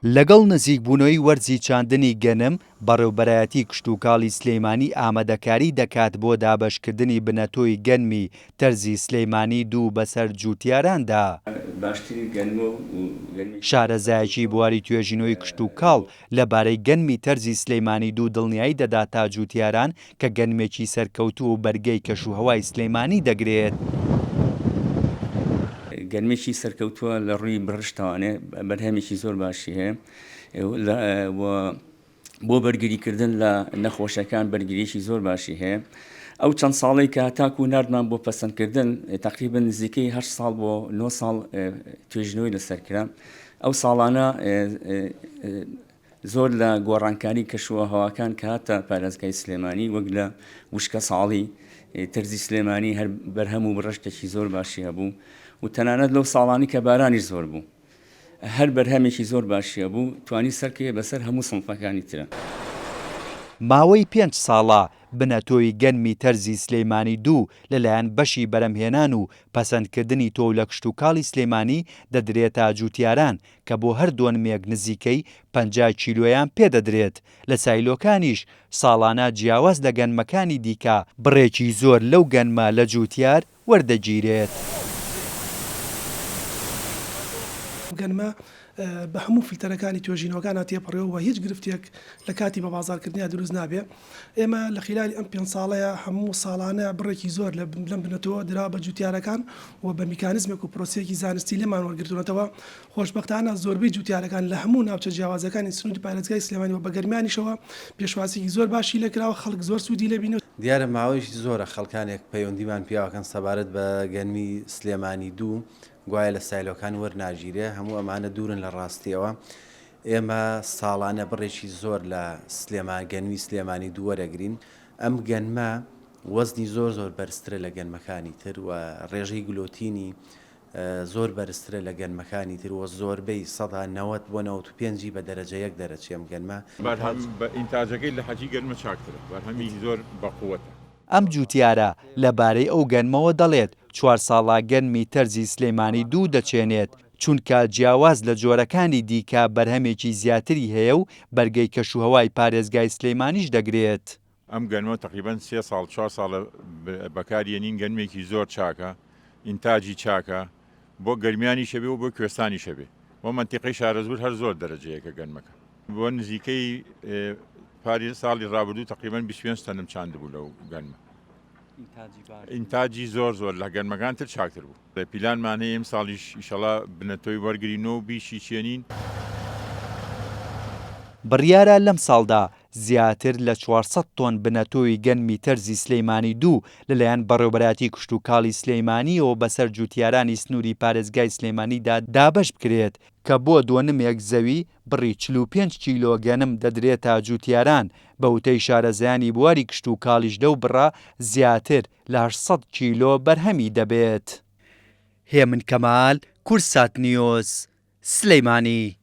لەگەڵ نزیکبوونەوەی وەرزی چاندنی گەنم بەڕێوەبەرایەتی کشتوکاڵی سلەیمانی ئامادەکاری دەکات بۆ دابەشکردنی بنەتۆی گەنمی تەرزی سلەیمانی دوو بەسەر جووتیاراندا. شارەزایەکی بواری توێژینەوەی کشتوکاڵ لەبارەی گەنمی تەرزی سلەیمانی دوو دڵنیایی دەدات تا جووتیاران کە گەنمێکی سەرکەوتوو و بەرگەی کەشوهەوای سلەیمانی دەگرێت. گەنمێکی سەرکەوتووە لە ڕووی بڕشتوانێ بەرهەمێکی زۆر باشی هەیە بۆ بەرگریکردن لە نەخۆشەکان بەرگریشی زۆر باشی هەیە. ئەو چەند ساڵی کە تاکو نردمان بۆ پەسەندکردن تقریبا نزیکەی 8 ساڵ بۆ 9 ساڵ توێژنەوەی لەسەرکرا. ئەو ساڵانە زۆر لە گۆڕانکاری کەشوهەواکان کە هاتە پارێزگای سلێمانی وەک لە وشکە ساڵی تەرزی سلێمانی هەر بەرهەم و بڕشتێکی زۆر باشی هەبوو و تەنانەت لەو ساڵانی کە بارانی زۆر بوو هەر بەرهەمێکی زۆر باشیە بوو توانی سەرکەوێ بەسەر هەموو سنفەکانی ترە. ماوەی 5 ساڵە بنەتۆی گەنمی تەرزی سلەیمانی دوو لەلایەن بەشی بەرهەمهێنان و پەسەندکردنی تۆ لە کشتوکاڵی سلەیمانی دەدرێتە جووتیاران کە بۆ هەر دۆنمێک نزیکەی 50 کیلۆیان پێدەدرێت. لە سایلۆکانیش ساڵانە جیاواز لە گەنمەکانی دیکە بڕێکی زۆر لەو گەنمە لە جووتیار وەردەگیرێت. گەنمە بە هەموو فیلتەرەکانی توێژینەوەکانە تێپەڕێەوە و هیچ گرفتێک لە کاتی بە بازارکردنیان دروست نابێ. ئێمە لە خلالی ئەم 5 ساڵەیە هەموو ساڵانە بڕێکی زۆر لەم بنەتەوە درا بە جووتیارەکان و بە میکانیزمێک و پرۆسەیەکی زانستی لێمان وەرگرتوونەتەوە. خۆشبەختانە زۆربەی جووتیارەکان لە هەموو ناوچە جیاوازەکانی سنووری پارێزگای سلێمانی و بە گەرمیانیشەوە پێشوازیی زۆر باشی لێکراوە خەڵک زۆر سوودی لێبینێت. دیارە ماوەیەکی زۆرە خەڵکانێک پەیوەندیمان پیاوەکەن سەبارەت بە گەنمی سلێمانی دوو گوایە لە سایلۆکان وەرناگیرێ هەموو ئەمانە دوورن لە ڕاستیەوە. ئێمە ساڵانە بڕێکی زۆر لە گەنمی سلێمانی دوو وەرەگرین. ئەم گەنمە وەزنی زۆر بەرزترە لە گەنمەکانی تر و ڕێژەی گلۆتینی زۆر بەرزترە لە گەنمەکانی تر و زۆربەی 90 بۆ 95 بە دەرەجە یەک دەرەچێم گەنمە بە ئینتاجەکەی لە حەجی گەنمە چاکترە بەرهەمی زۆر بەقووەتە. ئەم جووتیارە لەبارەی ئەو گەنمەوە دەڵێت 4 ساڵە گەنمی تەرزی سلەیمانی دوو دەچێنێت چونکە جیاواز لە جۆرەکانی دیکە بەرهەمێکی زیاتری هەیە و بەرگەی کەشوهەوای پارێزگای سلەیمانیش دەگرێت. ئەم گەنمە تقریبا 3 ساڵ 4 ساڵە بەکارهێنین گەنمێکی زۆر چاکە ئینتاجی چاکە بۆ گەرمیانی شەبێ و بۆ کوێستانی شەبێ بۆ منتیقەی شارەزبور هەر زۆر دەرەجەیەکە گەنمەکە بۆ نزیکەی ساڵی ڕابردوو تقریبا 25 تەنم چاندبوو لەو گەنمە. ئینتاجی زۆر لە گەنمەکان تر چاکتر بوو. پیلانمانەیە ئەم ساڵیش ئیشەڵا بنەتۆی وەرگرینەوە بیشی چێنین. بڕیارە لەم ساڵدا زیاتر لە 400 تۆن بنەتۆی گەنمی تەرزی سلەیمانی دوو لەلایەن بەڕێوەبەراتی کشتوکاڵی سلەیمانیەوە بەسەر جووتیارانی سنووری پارێزگای سلەیمانیدا دابەش بکرێت کە بۆ دۆنمێک زەوی بڕی 45 کیلۆ گەنم دەدرێتە جووتیاران. بە وتەی شارەزایانی بواری کشتوکاڵیش دەو بڕە زیاتر لە 800 کیلۆ بەرهەمی دەبێت. هێمن کەمال، کورسات نیوز، سلەیمانی.